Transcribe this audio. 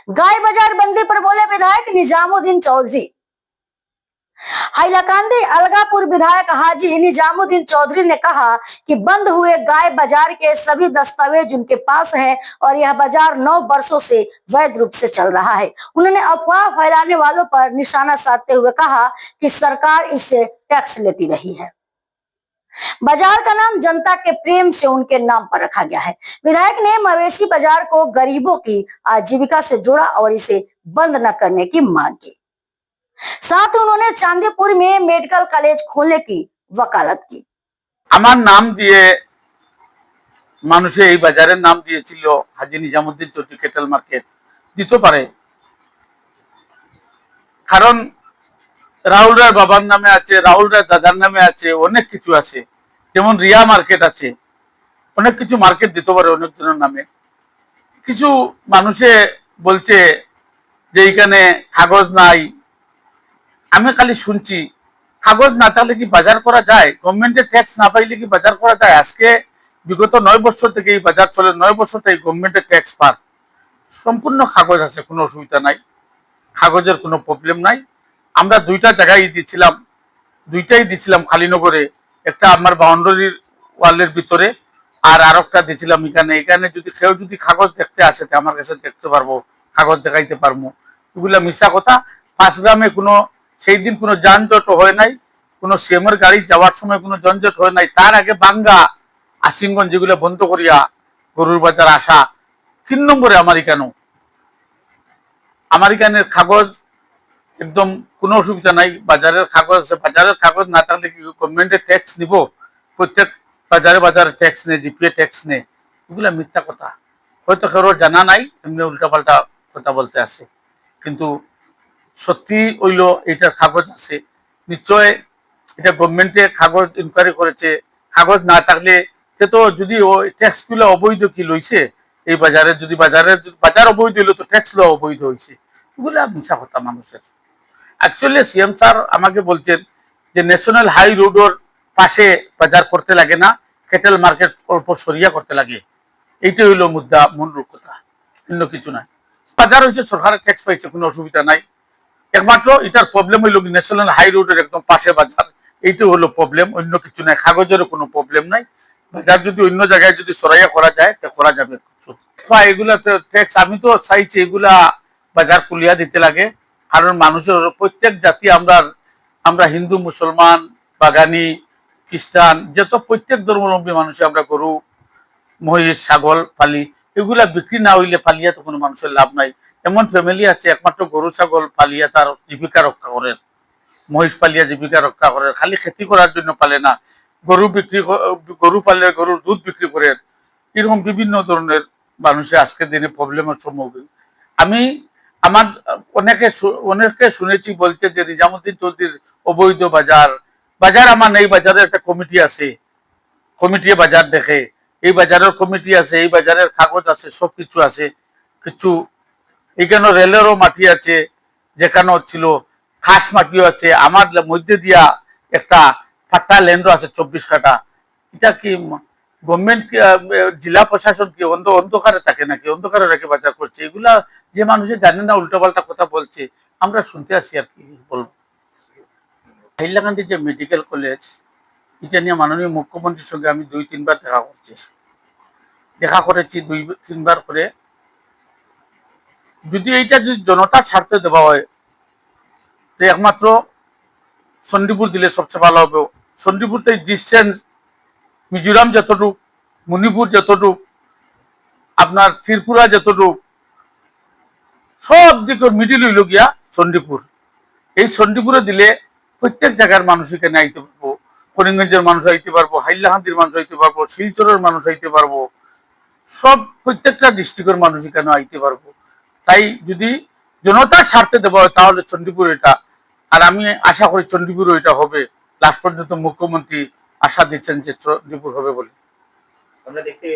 गाय बाजार बंदी पर बोले विधायक निजामुद्दीन चौधरी। हाइलाकांदी अलगापुर विधायक हाजी निजामुद्दीन चौधरी ने कहा कि बंद हुए गाय बाजार के सभी दस्तावेज उनके पास हैं और यह बाजार 9 वर्षों से वैध रूप से चल रहा है। उन्होंने अफवाह फैलाने वालों पर निशाना साधते हुए कहा कि सरकार इससे टैक्स लेती रही है। बाजार का नाम जनता के प्रेम से उनके नाम पर रखा गया है। विधायक ने मवेशी बाजार को गरीबों की आजीविका से जोड़ा और इसे बंद न करने की मांग की। साथ ही उन्होंने चांदीपुर में मेडिकल कॉलेज खोलने की वकालत की। আমার নাম দিয়ে মানুষে এই বাজারের নাম দিয়েছিল হাজী নিজামুদ্দিন চৌধুরী কেটেল মার্কেট দিতে পারে, কারণ রাহুল রায় বাবার নামে আছে, রাহুল রায় দাদার নামে আছে, অনেক কিছু আছে, যেমন রিয়া মার্কেট আছে, অনেক কিছু মার্কেট দিতে পারে অনেকজনের নামে। কিছু মানুষে বলছে যে এখানে কাগজ নাই। আমি খালি শুনছি কাগজ না থাকলে কি বাজার করা যায়? গভর্নমেন্টের ট্যাক্স না পাইলে কি বাজার করা যায়? আজকে বিগত 9 বছর থেকে এই বাজার চলে, 9 বছর থেকে গভর্নমেন্টের ট্যাক্স পার, সম্পূর্ণ কাগজ আছে, কোনো অসুবিধা নাই, কাগজের কোনো প্রবলেম নাই। আমরা দুইটা জায়গায় দিয়েছিলাম খালিনগরে, একটা আমার বাউন্ডারির ওয়ালের ভিতরে আর আরেকটা দিয়েছিলাম এখানে। এখানে যদি কেউ যদি কাগজ দেখতে আসে আমার কাছে দেখতে পারবো, কাগজ দেখাইতে পারবো। এগুলা মিশা কথা। 5 গ্রামে কোনো সেই দিন কোনো যানজট হয় নাই, কোনো সিএমের গাড়ি যাওয়ার সময় কোনো যানজট হয় নাই। তার আগে বাঙ্গা আসিমগঞ্জ যেগুলো বন্ধ করিয়া গরুর বাজার আসা 3 নম্বরে আমার এখানের কাগজ একদম কোনো অসুবিধা নাই। বাজারের কাগজ আছে, বাজারের কাগজ না থাকলে কি গভর্নমেন্টের ট্যাক্স নিব? প্রত্যেক বাজারে ট্যাক্স নেই, জিপিএ ট্যাক্স নেই। এগুলা মিথ্যা কথা, হয়তো কারোর জানা নাই, এমনি উল্টাপাল্টা কথা বলতে আছে। কিন্তু সত্যি হইল এটার কাগজ আছে, নিশ্চয় এটা গভর্নমেন্টে কাগজ ইনকোয়ারি করেছে। কাগজ না থাকলে সে তো যদি ট্যাক্স গুলো অবৈধ কি লইছে এই বাজারে, যদি বাজার অবৈধ হইলো তো ট্যাক্স লো অবৈধ হয়েছে। এগুলা মিশা কথা মানুষের। অ্যাকচুয়ালি সিএম স্যার আমাকে বলছেন যে ন্যাশনাল হাই রোডের পাশে বাজার করতে লাগে না, কেটেল মার্কেট অল্প সরিয়া করতে লাগে। এইটাই হইল মুদ্রা, মূল কথা, অন্য কিছু নাই। বাজার হয়েছে, সরকারের ট্যাক্স পাইছে, কোনো অসুবিধা নাই। একমাত্র এটার প্রবলেম হইল কি ন্যাশনাল হাই রোডের একদম পাশে বাজার, এইটাই হলো প্রবলেম, অন্য কিছু নাই। কাগজেরও কোনো প্রবলেম নাই। বাজার যদি অন্য জায়গায় যদি সরাইয়া করা যায় তা করা যাবে। এগুলা ট্যাক্স আমি তো চাইছি এগুলা বাজার খুলিয়া দিতে লাগে, কারণ মানুষের প্রত্যেক জাতি আমরা হিন্দু, মুসলমান, বাগানি, খ্রিস্টান, যত প্রত্যেক ধর্মাবলম্বী মানুষ আমরা গরু, মহিষ, ছাগল পালি। এগুলা বিক্রি না হইলে পালিয়া তো কোনো মানুষের লাভ নাই। এমন ফ্যামিলি আছে একমাত্র গরু ছাগল পালিয়া তার জীবিকা রক্ষা করেন, মহিষ পালিয়া জীবিকা রক্ষা করেন, খালি খেতি করার জন্য পালে না, গরু পালে গরুর দুধ বিক্রি করেন। এরকম বিভিন্ন ধরনের মানুষে আজকের দিনে প্রবলেমের সম্মুখীন। আমি আমার অনেকে শুনেছি বলছে যে নিজামুদ্দিন চৌধুরীর অবৈধ বাজার আমার নেই। বাজারে একটা কমিটি আছে, কমিটি বাজার দেখে, এই বাজারের কমিটি আছে, এই বাজারের কাগজ আছে, সবকিছু আছে। কিছু এখানে রেলেরও মাটি আছে, যেখানে ছিল খাস মাটিও আছে। আমার মধ্যে দিয়া একটা ফাট্টা ল্যান্ডও আছে 24 কাঠা। এটা কি গভর্নমেন্ট, জেলা প্রশাসন কি অন্ধকারে থাকে নাকি? অন্ধকারে রেখে বাজার করছে। এগুলা যে মানুষে জানে না, উল্টোপাল্টা কথা বলছে, আমরা শুনতে আসি আর কি বলবো। হাইলাকান্দি যে মেডিকেল কলেজ, এটা নিয়ে মাননীয় মুখ্যমন্ত্রীর সঙ্গে আমি 2-3 বার দেখা করেছি 2-3 বার করে। যদি এইটা যদি জনতার স্বার্থে দেওয়া হয় তো একমাত্র চণ্ডীপুর দিলে সবচেয়ে ভালো হবে। চণ্ডীপুর থেকে ডিস্টেন্স মিজোরাম যতটুক, মণিপুর যতটুক, আপনার ত্রিপুরা যতটুক, সব দিকের মিডিল হইল গিয়া চণ্ডীপুর। এই চণ্ডীপুরে দিলে প্রত্যেক জায়গার মানুষ এখানে আইতে পারবো। করিমগঞ্জের মানুষ আইতে পারবো, হাইলাকান্দির মানুষ আইতে পারবো, শিলচরের মানুষ আইতে পারবো, সব প্রত্যেকটা ডিস্ট্রিক্টের মানুষ এখানে আইতে পারবো। তাই যদি জনতার স্বার্থে দেওয়া হয় তাহলে চণ্ডীপুর এটা, আর আমি আশা করি চণ্ডীপুর এটা হবে। লাস্ট পর্যন্ত মুখ্যমন্ত্রী আশা দিচ্ছেন যে চণ্ডীপুর হবে বলে। আমরা দেখতে